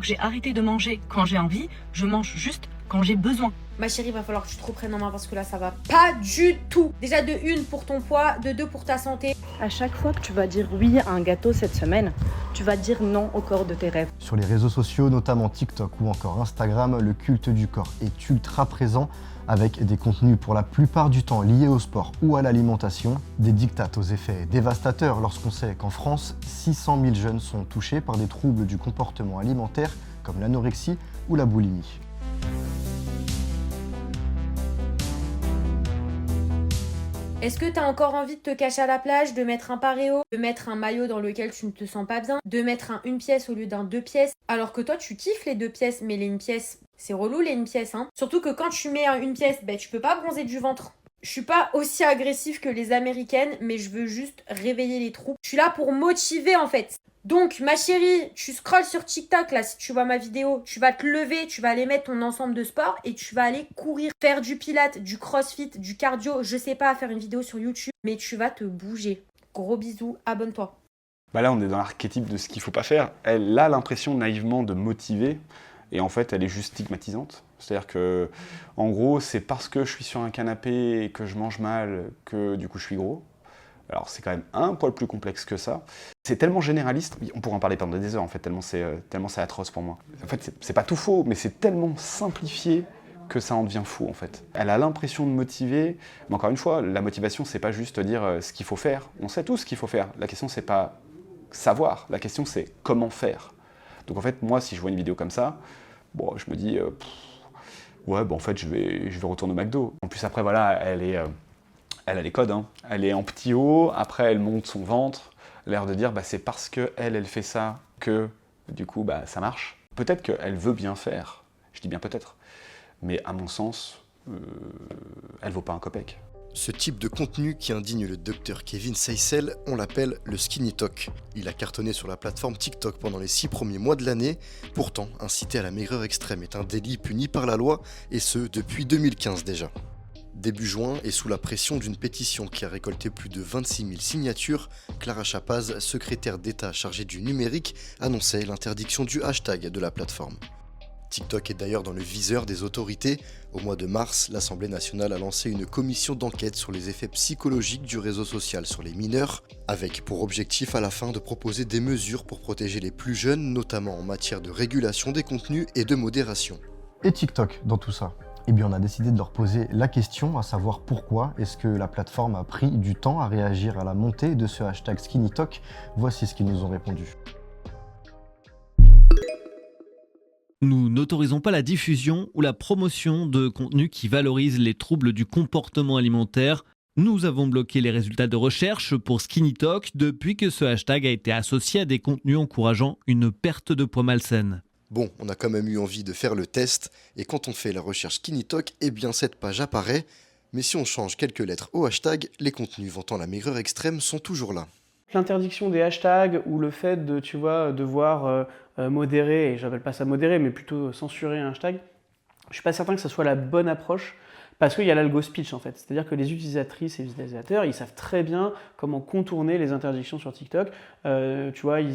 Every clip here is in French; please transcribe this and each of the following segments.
J'ai arrêté de manger quand j'ai envie, je mange juste quand j'ai besoin. Ma chérie, va falloir que tu te reprennes en main parce que là, ça va pas du tout. Déjà de 1 pour ton poids, de 2 pour ta santé. À chaque fois que tu vas dire oui à un gâteau cette semaine, tu vas dire non au corps de tes rêves. Sur les réseaux sociaux, notamment TikTok ou encore Instagram, le culte du corps est ultra présent avec des contenus pour la plupart du temps liés au sport ou à l'alimentation, des diktats aux effets dévastateurs lorsqu'on sait qu'en France, 600 000 jeunes sont touchés par des troubles du comportement alimentaire comme l'anorexie ou la boulimie. Est-ce que t'as encore envie de te cacher à la plage, de mettre un paréo, de mettre un maillot dans lequel tu ne te sens pas bien, de mettre un 1 pièce au lieu d'un 2 pièces, alors que toi tu kiffes les 2 pièces, mais les 1 pièce, c'est relou les 1 pièce, hein. Surtout que quand tu mets un 1 pièce, tu peux pas bronzer du ventre. Je suis pas aussi agressive que les américaines, mais je veux juste réveiller les troupes. Je suis là pour motiver en fait. Donc ma chérie, tu scrolles sur TikTok là si tu vois ma vidéo, tu vas te lever, tu vas aller mettre ton ensemble de sport et tu vas aller courir, faire du pilates, du crossfit, du cardio, je sais pas, faire une vidéo sur YouTube, mais tu vas te bouger. Gros bisous, abonne-toi. Là on est dans l'archétype de ce qu'il faut pas faire. Elle a l'impression naïvement de motiver et en fait elle est juste stigmatisante. C'est-à-dire que, en gros, c'est parce que je suis sur un canapé et que je mange mal que du coup je suis gros. Alors c'est quand même un poil plus complexe que ça. C'est tellement généraliste, on pourrait en parler pendant des heures en fait, tellement c'est atroce pour moi. En fait c'est pas tout faux, mais c'est tellement simplifié que ça en devient fou en fait. Elle a l'impression de motiver, mais encore une fois, la motivation c'est pas juste dire ce qu'il faut faire. On sait tous ce qu'il faut faire. La question c'est pas savoir, la question c'est comment faire. Donc en fait moi si je vois une vidéo comme ça, bon, je me dis ouais en fait je vais retourner au McDo. En plus après voilà, elle a les codes, hein. Elle est en petit haut, après elle monte son ventre, l'air de dire c'est parce qu'elle fait ça que du coup ça marche. Peut-être qu'elle veut bien faire, je dis bien peut-être, mais à mon sens, elle vaut pas un copec. Ce type de contenu qui indigne le docteur Kevin Seissel, on l'appelle le skinny talk. Il a cartonné sur la plateforme TikTok pendant les 6 premiers mois de l'année. Pourtant, inciter à la maigreur extrême est un délit puni par la loi, et ce depuis 2015 déjà. Début juin, et sous la pression d'une pétition qui a récolté plus de 26 000 signatures, Clara Chapaz, secrétaire d'État chargée du numérique, annonçait l'interdiction du hashtag de la plateforme. TikTok est d'ailleurs dans le viseur des autorités. Au mois de mars, l'Assemblée nationale a lancé une commission d'enquête sur les effets psychologiques du réseau social sur les mineurs, avec pour objectif à la fin de proposer des mesures pour protéger les plus jeunes, notamment en matière de régulation des contenus et de modération. Et TikTok dans tout ça ? Eh bien, on a décidé de leur poser la question, à savoir pourquoi est-ce que la plateforme a pris du temps à réagir à la montée de ce hashtag SkinnyTalk. Voici ce qu'ils nous ont répondu. Nous n'autorisons pas la diffusion ou la promotion de contenus qui valorisent les troubles du comportement alimentaire. Nous avons bloqué les résultats de recherche pour SkinnyTalk depuis que ce hashtag a été associé à des contenus encourageant une perte de poids malsaine. Bon, on a quand même eu envie de faire le test, et quand on fait la recherche SkinnyTalk, eh bien cette page apparaît, mais si on change quelques lettres au hashtag, les contenus vantant la maigreur extrême sont toujours là. L'interdiction des hashtags ou le fait de, devoir modérer, et j'appelle pas ça modérer, mais plutôt censurer un hashtag, je suis pas certain que ce soit la bonne approche, parce qu'il y a l'algo speech en fait. C'est-à-dire que les utilisatrices et les utilisateurs, ils savent très bien comment contourner les interdictions sur TikTok. Ils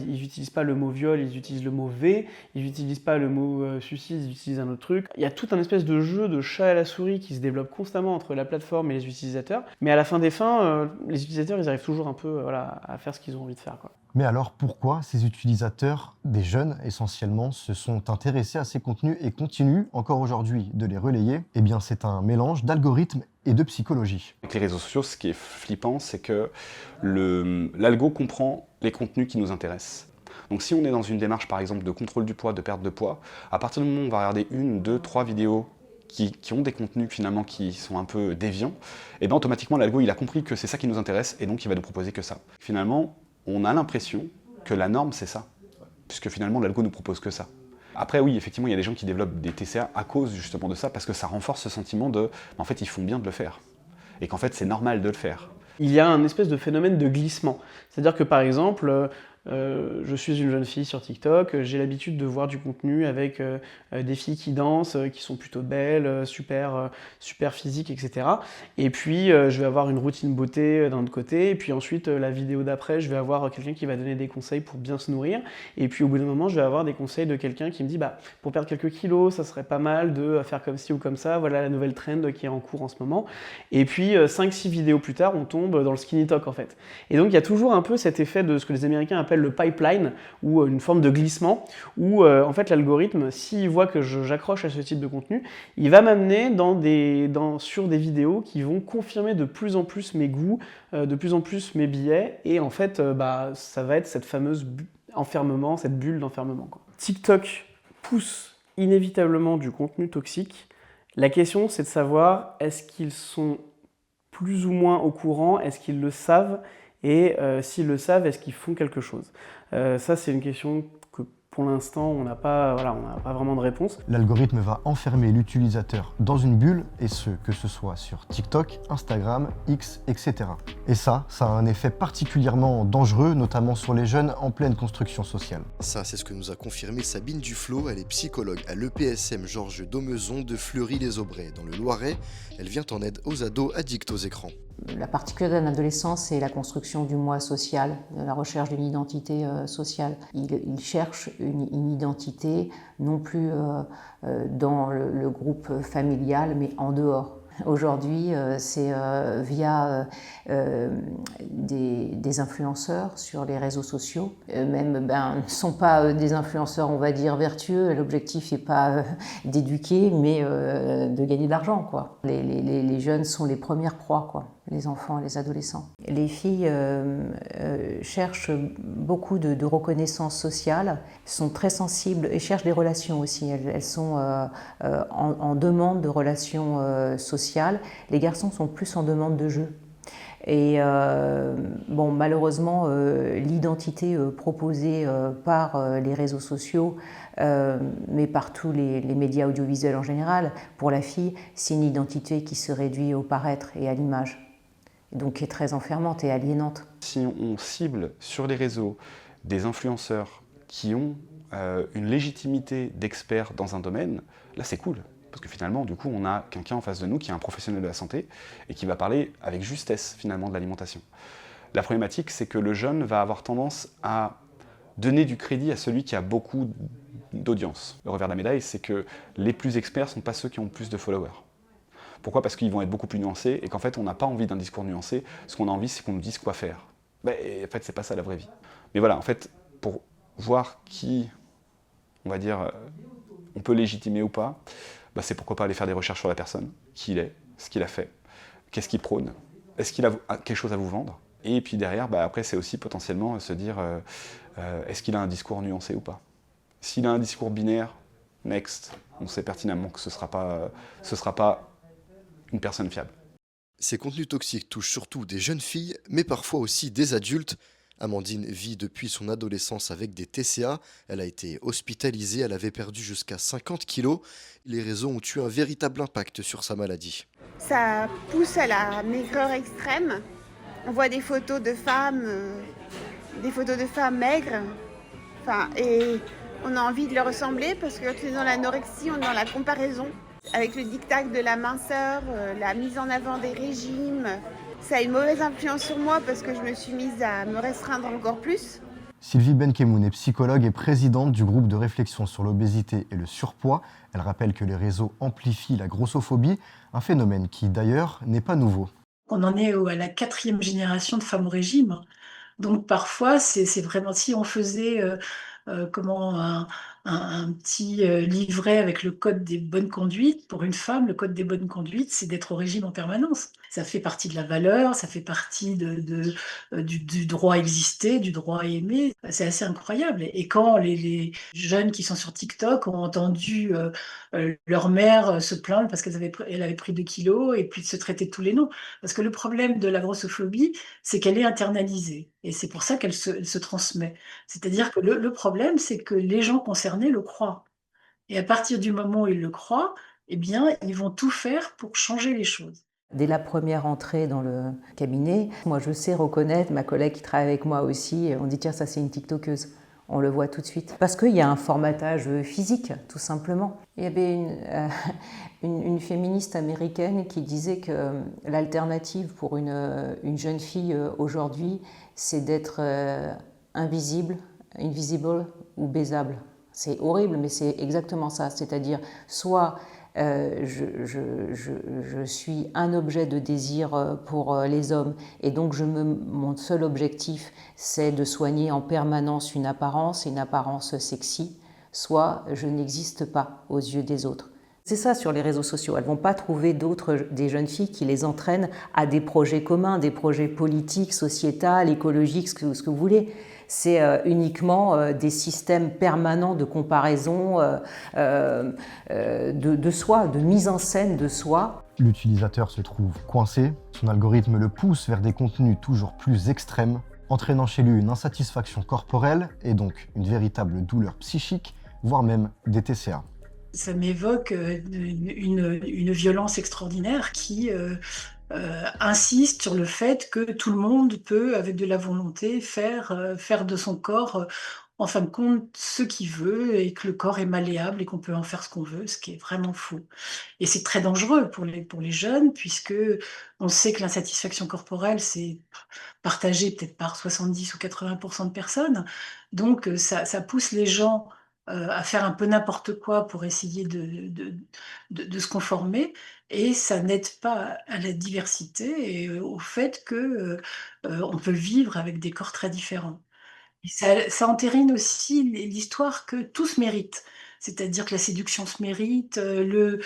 n'utilisent pas le mot viol, ils utilisent le mot V, ils n'utilisent pas le mot suicide, ils utilisent un autre truc. Il y a tout un espèce de jeu de chat à la souris qui se développe constamment entre la plateforme et les utilisateurs. Mais à la fin des fins, les utilisateurs, ils arrivent toujours un peu à faire ce qu'ils ont envie de faire, quoi. Mais alors pourquoi ces utilisateurs, des jeunes essentiellement, se sont intéressés à ces contenus et continuent encore aujourd'hui de les relayer ? Eh bien c'est un mélange d'algorithmes et de psychologie. Avec les réseaux sociaux, ce qui est flippant, c'est que l'algo comprend les contenus qui nous intéressent. Donc si on est dans une démarche par exemple de contrôle du poids, de perte de poids, à partir du moment où on va regarder 1, 2, 3 vidéos qui ont des contenus finalement qui sont un peu déviants, et bien automatiquement l'algo il a compris que c'est ça qui nous intéresse et donc il va nous proposer que ça. Finalement, on a l'impression que la norme c'est ça, puisque finalement l'algo nous propose que ça. Après oui, effectivement, il y a des gens qui développent des TCA à cause justement de ça, parce que ça renforce ce sentiment de en fait ils font bien de le faire, et qu'en fait c'est normal de le faire. Il y a un espèce de phénomène de glissement. C'est-à-dire que par exemple, je suis une jeune fille sur TikTok, j'ai l'habitude de voir du contenu avec des filles qui dansent, qui sont plutôt belles, super physiques, etc. Et puis je vais avoir une routine beauté d'un autre côté, et puis ensuite la vidéo d'après, je vais avoir quelqu'un qui va donner des conseils pour bien se nourrir, et puis au bout d'un moment, je vais avoir des conseils de quelqu'un qui me dit bah, pour perdre quelques kilos, ça serait pas mal de faire comme ci ou comme ça, voilà la nouvelle trend qui est en cours en ce moment. Et puis 5-6 vidéos plus tard, on tombe dans le skinny talk en fait. Et donc il y a toujours un peu cet effet de ce que les Américains appellent le pipeline, ou une forme de glissement, où en fait l'algorithme, s'il voit que j'accroche à ce type de contenu, il va m'amener sur des vidéos qui vont confirmer de plus en plus mes goûts, de plus en plus mes biais, et en fait bah, ça va être cette fameuse enfermement, cette bulle d'enfermement, quoi. TikTok pousse inévitablement du contenu toxique. La question, c'est de savoir, est-ce qu'ils sont plus ou moins au courant, est-ce qu'ils le savent, et s'ils le savent, est-ce qu'ils font quelque chose? Ça, c'est une question que pour l'instant, on n'a pas vraiment de réponse. L'algorithme va enfermer l'utilisateur dans une bulle, et que ce soit sur TikTok, Instagram, X, etc. Et ça a un effet particulièrement dangereux, notamment sur les jeunes en pleine construction sociale. Ça, c'est ce que nous a confirmé Sabine Duflo. Elle est psychologue à l'EPSM Georges Daumeson de Fleury-les-Aubrais, dans le Loiret. Elle vient en aide aux ados addicts aux écrans. La particularité d'un adolescent, c'est la construction du moi social, la recherche d'une identité sociale. Il cherche une identité non plus dans le groupe familial, mais en dehors. Aujourd'hui, c'est via des influenceurs sur les réseaux sociaux. Même ne sont pas des influenceurs, on va dire, vertueux. L'objectif n'est pas d'éduquer, mais de gagner de l'argent, quoi. Les jeunes sont les premières proies, quoi. Les enfants et les adolescents. Les filles cherchent beaucoup de reconnaissance sociale, sont très sensibles et cherchent des relations aussi. Elles sont en demande de relations sociales. Les garçons sont plus en demande de jeu. Et malheureusement, l'identité proposée par les réseaux sociaux, mais par tous les médias audiovisuels en général, pour la fille, c'est une identité qui se réduit au paraître et à l'image. Donc qui est très enfermante et aliénante. Si on cible sur les réseaux des influenceurs qui ont une légitimité d'experts dans un domaine, là c'est cool. Parce que finalement, du coup, on a quelqu'un en face de nous qui est un professionnel de la santé et qui va parler avec justesse finalement de l'alimentation. La problématique, c'est que le jeune va avoir tendance à donner du crédit à celui qui a beaucoup d'audience. Le revers de la médaille, c'est que les plus experts ne sont pas ceux qui ont le plus de followers. Pourquoi? Parce qu'ils vont être beaucoup plus nuancés et qu'en fait, on n'a pas envie d'un discours nuancé. Ce qu'on a envie, c'est qu'on nous dise quoi faire. En fait, c'est pas ça la vraie vie. Mais voilà, en fait, pour voir qui, on va dire, on peut légitimer ou pas, c'est pourquoi pas aller faire des recherches sur la personne, qui il est, ce qu'il a fait, qu'est-ce qu'il prône, est-ce qu'il a quelque chose à vous vendre? Et puis derrière, après, c'est aussi potentiellement se dire, est-ce qu'il a un discours nuancé ou pas? S'il a un discours binaire, next, on sait pertinemment que ce sera pas une personne fiable. Ces contenus toxiques touchent surtout des jeunes filles, mais parfois aussi des adultes. Amandine vit depuis son adolescence avec des TCA. Elle a été hospitalisée, elle avait perdu jusqu'à 50 kilos. Les réseaux ont eu un véritable impact sur sa maladie. Ça pousse à la maigreur extrême. On voit des photos de femmes maigres. Et on a envie de leur ressembler parce que quand on est dans l'anorexie, on est dans la comparaison. Avec le diktat de la minceur, la mise en avant des régimes, ça a une mauvaise influence sur moi parce que je me suis mise à me restreindre encore plus. Sylvie Benkemoun est psychologue et présidente du groupe de réflexion sur l'obésité et le surpoids. Elle rappelle que les réseaux amplifient la grossophobie, un phénomène qui d'ailleurs n'est pas nouveau. On en est à la 4e génération de femmes au régime. Donc parfois, c'est vraiment si on faisait un petit livret avec le code des bonnes conduites. Pour une femme, le code des bonnes conduites, c'est d'être au régime en permanence. Ça fait partie de la valeur, ça fait partie du droit à exister, du droit à aimer. C'est assez incroyable. Et quand les jeunes qui sont sur TikTok ont entendu leur mère se plaindre parce qu'elle avait pris 2 kilos et puis de se traiter de tous les noms. Parce que le problème de la grossophobie, c'est qu'elle est internalisée. Et c'est pour ça qu'elle se transmet. C'est-à-dire que le problème, c'est que les gens concernés le croient. Et à partir du moment où ils le croient, eh bien, ils vont tout faire pour changer les choses. Dès la première entrée dans le cabinet, moi je sais reconnaître, ma collègue qui travaille avec moi aussi, on dit tiens ça c'est une TikTokeuse. On le voit tout de suite. Parce qu'il y a un formatage physique, tout simplement. Il y avait une féministe américaine qui disait que l'alternative pour une jeune fille aujourd'hui, c'est d'être invisible ou baisable. C'est horrible, mais c'est exactement ça. C'est-à-dire, soit je suis un objet de désir pour les hommes et donc mon seul objectif c'est de soigner en permanence une apparence sexy, soit je n'existe pas aux yeux des autres. C'est ça sur les réseaux sociaux, elles ne vont pas trouver des jeunes filles qui les entraînent à des projets communs, des projets politiques, sociétals, écologiques, ce que vous voulez. C'est uniquement des systèmes permanents de comparaison de soi, de mise en scène de soi. L'utilisateur se trouve coincé, son algorithme le pousse vers des contenus toujours plus extrêmes, entraînant chez lui une insatisfaction corporelle et donc une véritable douleur psychique, voire même des TCA. Ça m'évoque une violence extraordinaire qui insiste sur le fait que tout le monde peut, avec de la volonté, faire de son corps, en fin de compte, ce qu'il veut et que le corps est malléable et qu'on peut en faire ce qu'on veut, ce qui est vraiment fou. Et c'est très dangereux pour les jeunes, puisque on sait que l'insatisfaction corporelle, c'est partagé peut-être par 70 ou 80% de personnes. Donc ça pousse les gens à faire un peu n'importe quoi pour essayer de se conformer, et ça n'aide pas à la diversité et au fait que on peut vivre avec des corps très différents. Et ça entérine aussi l'histoire que tout se mérite. C'est-à-dire que la séduction se mérite, le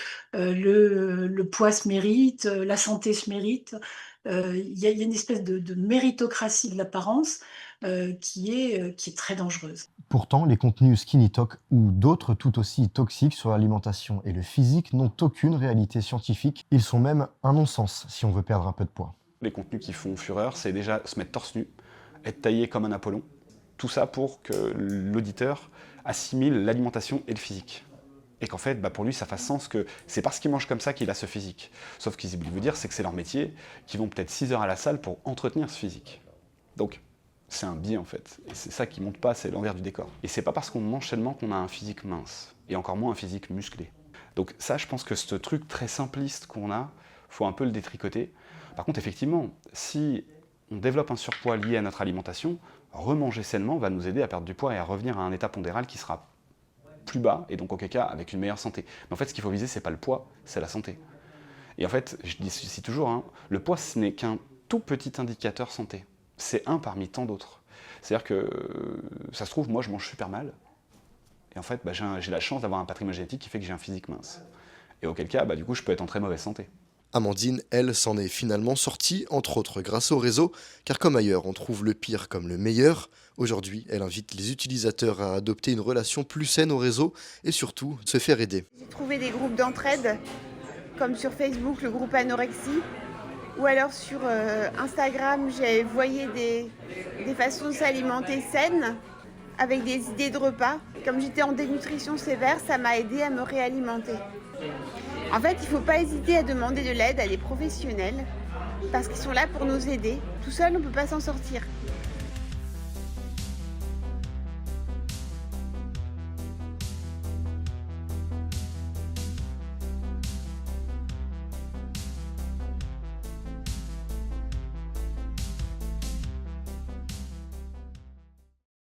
poids se mérite, la santé se mérite. Il y a une espèce de méritocratie de l'apparence qui est très dangereuse. Pourtant, les contenus Skinny Talk ou d'autres tout aussi toxiques sur l'alimentation et le physique n'ont aucune réalité scientifique. Ils sont même un non-sens si on veut perdre un peu de poids. Les contenus qui font fureur, c'est déjà se mettre torse nu, être taillé comme un Apollon. Tout ça pour que l'auditeur assimile l'alimentation et le physique. Et qu'en fait, pour lui, ça fasse sens que c'est parce qu'il mange comme ça qu'il a ce physique. Sauf qu'ils oublient de vous dire, c'est que c'est leur métier, qu'ils vont peut-être 6 heures à la salle pour entretenir ce physique. Donc, c'est un biais en fait. Et c'est ça qui monte pas, c'est l'envers du décor. Et c'est pas parce qu'on mange seulement qu'on a un physique mince. Et encore moins un physique musclé. Donc ça, je pense que ce truc très simpliste qu'on a, faut un peu le détricoter. Par contre, effectivement, si on développe un surpoids lié à notre alimentation, remanger sainement va nous aider à perdre du poids et à revenir à un état pondéral qui sera plus bas, et donc auquel cas avec une meilleure santé. Mais en fait, ce qu'il faut viser, c'est pas le poids, c'est la santé. Et en fait, je dis ceci toujours, le poids, ce n'est qu'un tout petit indicateur santé. C'est un parmi tant d'autres. C'est-à-dire que, ça se trouve, moi, je mange super mal. Et en fait, j'ai la chance d'avoir un patrimoine génétique qui fait que j'ai un physique mince. Et auquel cas, du coup, je peux être en très mauvaise santé. Amandine, elle, s'en est finalement sortie, entre autres grâce au réseau, car comme ailleurs on trouve le pire comme le meilleur, aujourd'hui elle invite les utilisateurs à adopter une relation plus saine au réseau et surtout se faire aider. J'ai trouvé des groupes d'entraide, comme sur Facebook, le groupe Anorexie, ou alors sur Instagram, j'ai voyé des façons de s'alimenter saines, avec des idées de repas. Comme j'étais en dénutrition sévère, ça m'a aidé à me réalimenter. En fait, il ne faut pas hésiter à demander de l'aide à des professionnels parce qu'ils sont là pour nous aider. Tout seul, on ne peut pas s'en sortir.